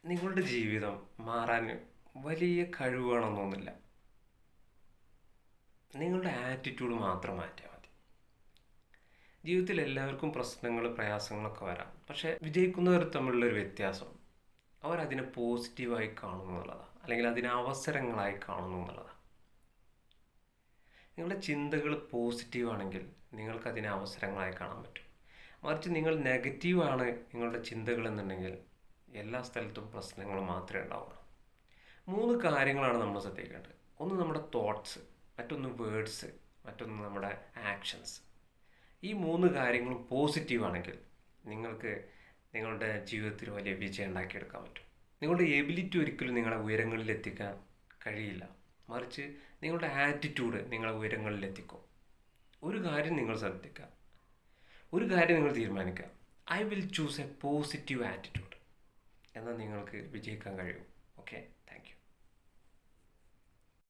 നിങ്ങളുടെ ജീവിതം മാറാൻ വലിയ കഴിവ് വേണമെന്നൊന്നുമില്ല. നിങ്ങളുടെ ആറ്റിറ്റ്യൂഡ് മാത്രം മാറ്റിയാൽ മതി. ജീവിതത്തിൽ എല്ലാവർക്കും പ്രശ്നങ്ങൾ പ്രയാസങ്ങളൊക്കെ വരാം. പക്ഷേ വിജയിക്കുന്നവർ തമ്മിലുള്ളൊരു വ്യത്യാസം അവരതിനെ പോസിറ്റീവായി കാണുന്നു എന്നുള്ളതാണ്, അല്ലെങ്കിൽ അതിനെ അവസരങ്ങളായി കാണുന്നു എന്നുള്ളതാണ്. നിങ്ങളുടെ ചിന്തകൾ പോസിറ്റീവാണെങ്കിൽ നിങ്ങൾക്കതിനെ അവസരങ്ങളായി കാണാൻ പറ്റും. മറിച്ച് നിങ്ങൾ നെഗറ്റീവാണ് നിങ്ങളുടെ ചിന്തകൾ എന്നുണ്ടെങ്കിൽ എല്ലാ സ്ഥലത്തും പ്രശ്നങ്ങൾ മാത്രമേ ഉണ്ടാവുള്ളൂ. 3 കാര്യങ്ങളാണ് നമ്മൾ ശ്രദ്ധിക്കേണ്ടത്. ഒന്ന് നമ്മുടെ തോട്ട്സ്, മറ്റൊന്ന് വേർഡ്സ്, മറ്റൊന്ന് നമ്മുടെ ആക്ഷൻസ്. ഈ 3 കാര്യങ്ങളും പോസിറ്റീവാണെങ്കിൽ നിങ്ങൾക്ക് നിങ്ങളുടെ ജീവിതത്തിൽ വലിയ വിജയം ഉണ്ടാക്കിയെടുക്കാൻ പറ്റും. നിങ്ങളുടെ എബിലിറ്റി ഒരിക്കലും നിങ്ങളെ ഉയരങ്ങളിൽ എത്തിക്കാൻ കഴിയില്ല. മറിച്ച് നിങ്ങളുടെ ആറ്റിറ്റ്യൂഡ് നിങ്ങളെ ഉയരങ്ങളിൽ എത്തിക്കും. ഒരു കാര്യം നിങ്ങൾ ശ്രദ്ധിക്കുക, ഒരു കാര്യം നിങ്ങൾ തീരുമാനിക്കുക, I will choose A positive attitude. എന്നാൽ നിങ്ങൾക്ക് വിജയിക്കാൻ കഴിയും. Okay, thank you.